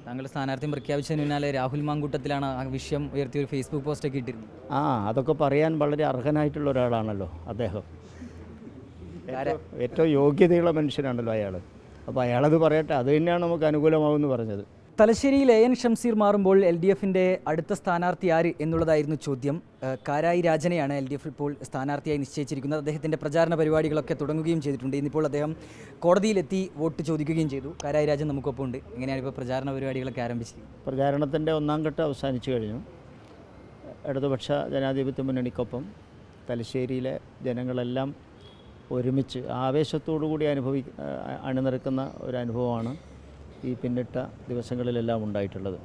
താങ്കൾ സ്ഥാനാർത്ഥി പ്രഖ്യാപിച്ചതിന് പിന്നാലെ രാഹുൽ മാങ്കൂട്ടത്തിലാണ് ആ വിഷയം ഉയർത്തിയ ഒരു ഫേസ്ബുക്ക് പോസ്റ്റൊക്കെ ഇട്ടിരുന്നത്. അതൊക്കെ പറയാൻ വളരെ അർഹനായിട്ടുള്ള ഒരാളാണല്ലോ അദ്ദേഹം. ഏറ്റവും യോഗ്യതയുള്ള മനുഷ്യനാണല്ലോ അയാൾ. അപ്പോൾ അയാളത് പറയട്ടെ, അത് തന്നെയാണ് നമുക്ക് അനുകൂലമാവുമെന്ന് പറഞ്ഞത്. തലശ്ശേരിയിൽ AN ഷംസീർ മാറുമ്പോൾ LDFിൻ്റെ അടുത്ത സ്ഥാനാർത്ഥി ആര് എന്നുള്ളതായിരുന്നു ചോദ്യം. കാരായി രാജനെയാണ് LDF ഇപ്പോൾ സ്ഥാനാർത്ഥിയായി നിശ്ചയിച്ചിരിക്കുന്നത്. അദ്ദേഹത്തിൻ്റെ പ്രചാരണ പരിപാടികളൊക്കെ തുടങ്ങുകയും ചെയ്തിട്ടുണ്ട്. ഇന്നിപ്പോൾ അദ്ദേഹം കോടതിയിലെത്തി വോട്ട് ചോദിക്കുകയും ചെയ്തു. കാരായി രാജൻ നമുക്കൊപ്പം ഉണ്ട്. എങ്ങനെയാണ് ഇപ്പോൾ പ്രചാരണ പരിപാടികളൊക്കെ ആരംഭിച്ചിരിക്കുന്നത്? പ്രചാരണത്തിൻ്റെ ഒന്നാം ഘട്ടം അവസാനിച്ചു കഴിഞ്ഞു. ഇടതുപക്ഷ ജനാധിപത്യ മുന്നണിക്കൊപ്പം തലശ്ശേരിയിലെ ജനങ്ങളെല്ലാം ഒരുമിച്ച് ആവേശത്തോടു കൂടി അണിനിരക്കുന്ന ഒരു അനുഭവമാണ് ഈ പിന്നിട്ട ദിവസങ്ങളിലെല്ലാം ഉണ്ടായിട്ടുള്ളത്.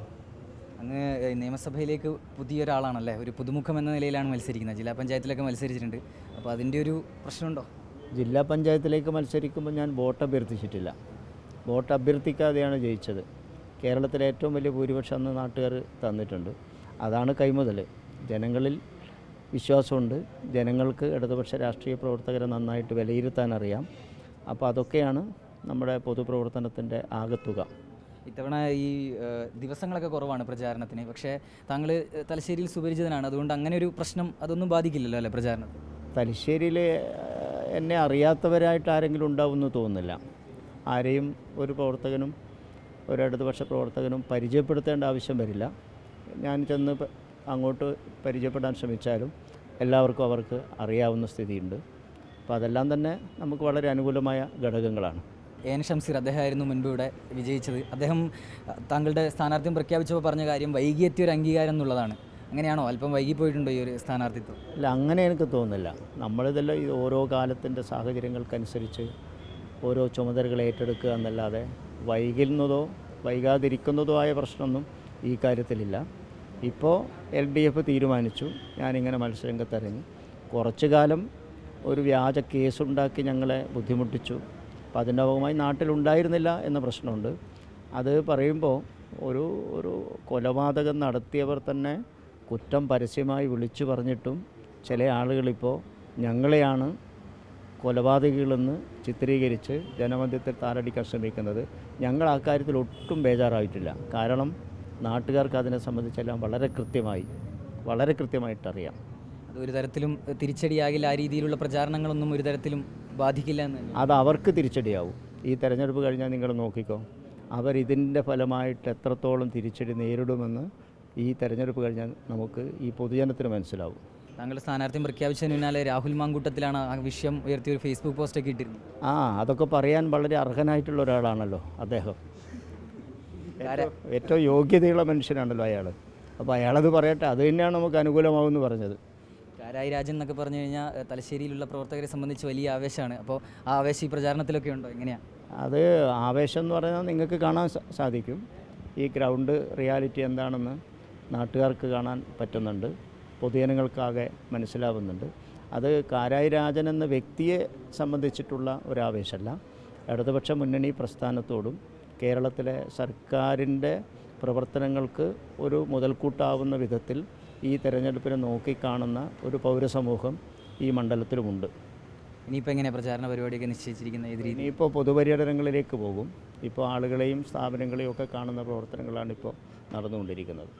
അങ്ങ് നിയമസഭയിലേക്ക് പുതിയൊരാളാണല്ലേ, ഒരു പുതുമുഖം എന്ന നിലയിലാണ് മത്സരിക്കുന്നത്. ജില്ലാ പഞ്ചായത്തിലൊക്കെ മത്സരിച്ചിട്ടുണ്ട്. അപ്പോൾ അതിൻ്റെ ഒരു പ്രശ്നമുണ്ടോ? ജില്ലാ പഞ്ചായത്തിലേക്ക് മത്സരിക്കുമ്പോൾ ഞാൻ വോട്ട് അഭ്യർത്ഥിച്ചിട്ടില്ല. വോട്ട് അഭ്യർത്ഥിക്കാതെയാണ് ജയിച്ചത്. കേരളത്തിലെ ഏറ്റവും വലിയ ഭൂരിപക്ഷം അന്ന് നാട്ടുകാർ തന്നിട്ടുണ്ട്. അതാണ് കൈമുതൽ. ജനങ്ങളിൽ വിശ്വാസമുണ്ട്. ജനങ്ങൾക്ക് ഇടതുപക്ഷ രാഷ്ട്രീയ പ്രവർത്തകരെ നന്നായിട്ട് വിലയിരുത്താൻ അറിയാം. അപ്പോൾ അതൊക്കെയാണ് നമ്മുടെ പൊതുപ്രവർത്തനത്തിൻ്റെ ആകത്തുക. ഇത്തവണ ഈ ദിവസങ്ങളൊക്കെ കുറവാണ് പ്രചാരണത്തിന്. പക്ഷേ താങ്കൾ തലശ്ശേരിയിൽ സുപരിചിതനാണ്. അതുകൊണ്ട് അങ്ങനെ ഒരു പ്രശ്നം അതൊന്നും ബാധിക്കില്ലല്ലോ അല്ലേ പ്രചാരണത്തിന്? തലശ്ശേരിയിൽ എന്നെ അറിയാത്തവരായിട്ട് ആരെങ്കിലും ഉണ്ടാവുമെന്ന് തോന്നുന്നില്ല. ആരെയും ഒരു പ്രവർത്തകനും ഒരു ഇടതുപക്ഷ പ്രവർത്തകനും പരിചയപ്പെടുത്തേണ്ട ആവശ്യം വരില്ല. ഞാൻ ചെന്ന് അങ്ങോട്ട് പരിചയപ്പെടാൻ ശ്രമിച്ചാലും എല്ലാവർക്കും അവർക്ക് അറിയാവുന്ന സ്ഥിതിയുണ്ട്. അപ്പോൾ അതെല്ലാം തന്നെ നമുക്ക് വളരെ അനുകൂലമായ ഘടകങ്ങളാണ്. AN ഷംസീർ അദ്ദേഹമായിരുന്നു മുൻപ് ഇവിടെ വിജയിച്ചത്. അദ്ദേഹം താങ്കളുടെ സ്ഥാനാർത്ഥ്യം പ്രഖ്യാപിച്ചപ്പോൾ പറഞ്ഞ കാര്യം വൈകിയെത്തിയ ഒരു അംഗീകാരം എന്നുള്ളതാണ്. അങ്ങനെയാണോ? അല്പം വൈകിപ്പോയിട്ടുണ്ടോ ഈ ഒരു സ്ഥാനാർത്ഥിത്വം? അല്ല, അങ്ങനെ എനിക്ക് തോന്നുന്നില്ല. നമ്മളിതെല്ലാം ഈ ഓരോ കാലത്തിൻ്റെ സാഹചര്യങ്ങൾക്കനുസരിച്ച് ഓരോ ചുമതലകൾ ഏറ്റെടുക്കുക എന്നല്ലാതെ വൈകുന്നതോ വൈകാതിരിക്കുന്നതോ ആയ പ്രശ്നമൊന്നും ഈ കാര്യത്തിലില്ല. ഇപ്പോൾ LDF തീരുമാനിച്ചു ഞാനിങ്ങനെ മത്സരരംഗത്തിറങ്ങി. കുറച്ചു കാലം ഒരു വ്യാജ കേസുണ്ടാക്കി ഞങ്ങളെ ബുദ്ധിമുട്ടിച്ചു. അപ്പോൾ അതിൻ്റെ ഭാഗമായി നാട്ടിലുണ്ടായിരുന്നില്ല എന്ന പ്രശ്നമുണ്ട്. അത് പറയുമ്പോൾ ഒരു കൊലപാതകം നടത്തിയവർ തന്നെ കുറ്റം പരസ്യമായി വിളിച്ചു പറഞ്ഞിട്ടും ചില ആളുകളിപ്പോൾ ഞങ്ങളെയാണ് കൊലപാതകികളെന്ന് ചിത്രീകരിച്ച് ജനമധ്യത്തിൽ താറടിക്കാൻ ശ്രമിക്കുന്നത്. ഞങ്ങൾ ആ കാര്യത്തിൽ ഒട്ടും ബേജാറായിട്ടില്ല. കാരണം നാട്ടുകാർക്ക് അതിനെ സംബന്ധിച്ചെല്ലാം വളരെ കൃത്യമായിട്ടറിയാം. അതൊരു തരത്തിലും തിരിച്ചടിയാകില്ല. ആ രീതിയിലുള്ള പ്രചാരണങ്ങളൊന്നും ഒരു തരത്തിലും ബാധിക്കില്ല എന്ന്. അത് അവർക്ക് തിരിച്ചടിയാവും. ഈ തെരഞ്ഞെടുപ്പ് കഴിഞ്ഞാൽ നിങ്ങൾ നോക്കിക്കോ, അവരിതിൻ്റെ ഫലമായിട്ട് എത്രത്തോളം തിരിച്ചടി നേരിടുമെന്ന് ഈ തെരഞ്ഞെടുപ്പ് കഴിഞ്ഞാൽ നമുക്ക് ഈ പൊതുജനത്തിന് മനസ്സിലാവും. താങ്കൾ സ്ഥാനാർത്ഥി പ്രഖ്യാപിച്ചതിന് പിന്നാലെ രാഹുൽ മാങ്കൂട്ടത്തിലാണ് ആ വിഷയം ഉയർത്തിയ ഒരു ഫേസ്ബുക്ക് പോസ്റ്റൊക്കെ ഇട്ടിരുന്നത്. അതൊക്കെ പറയാൻ വളരെ അർഹനായിട്ടുള്ള ഒരാളാണല്ലോ അദ്ദേഹം. ഏറ്റവും യോഗ്യതയുള്ള മനുഷ്യനാണല്ലോ അയാൾ. അപ്പോൾ അയാളത് പറയട്ടെ, അത് തന്നെയാണ് നമുക്ക് അനുകൂലമാവുമെന്ന് പറഞ്ഞത്. കാരായി രാജൻ എന്നൊക്കെ പറഞ്ഞു കഴിഞ്ഞാൽ തലശ്ശേരിയിലുള്ള പ്രവർത്തകരെ സംബന്ധിച്ച് വലിയ ആവേശമാണ്. അപ്പോൾ ആ ആവേശം ഈ പ്രചാരണത്തിലൊക്കെ ഉണ്ടോ? എങ്ങനെയാണ് അത്? ആവേശം എന്ന് പറഞ്ഞാൽ നിങ്ങൾക്ക് കാണാൻ സാധിക്കും. ഈ ഗ്രൗണ്ട് റിയാലിറ്റി എന്താണെന്ന് നാട്ടുകാർക്ക് കാണാൻ പറ്റുന്നുണ്ട്. പൊതുജനങ്ങൾക്കാകെ മനസ്സിലാവുന്നുണ്ട്. അത് കാരായി രാജൻ എന്ന വ്യക്തിയെ സംബന്ധിച്ചിട്ടുള്ള ഒരാവേശമല്ല. ഇടതുപക്ഷ മുന്നണി പ്രസ്ഥാനത്തോടും കേരളത്തിലെ സർക്കാരിൻ്റെ പ്രവർത്തനങ്ങൾക്ക് ഒരു മുതൽക്കൂട്ടാവുന്ന വിധത്തിൽ ഈ തെരഞ്ഞെടുപ്പിനെ നോക്കിക്കാണുന്ന ഒരു പൗരസമൂഹം ഈ മണ്ഡലത്തിലുമുണ്ട്. ഇനിയിപ്പോൾ എങ്ങനെയാണ് പ്രചാരണ പരിപാടിയൊക്കെ നിശ്ചയിച്ചിരിക്കുന്നത്? ഇനിയിപ്പോൾ പൊതുപര്യടനങ്ങളിലേക്ക് പോകും. ഇപ്പോൾ ആളുകളെയും സ്ഥാപനങ്ങളെയും ഒക്കെ കാണുന്ന പ്രവർത്തനങ്ങളാണ് ഇപ്പോൾ നടന്നുകൊണ്ടിരിക്കുന്നത്.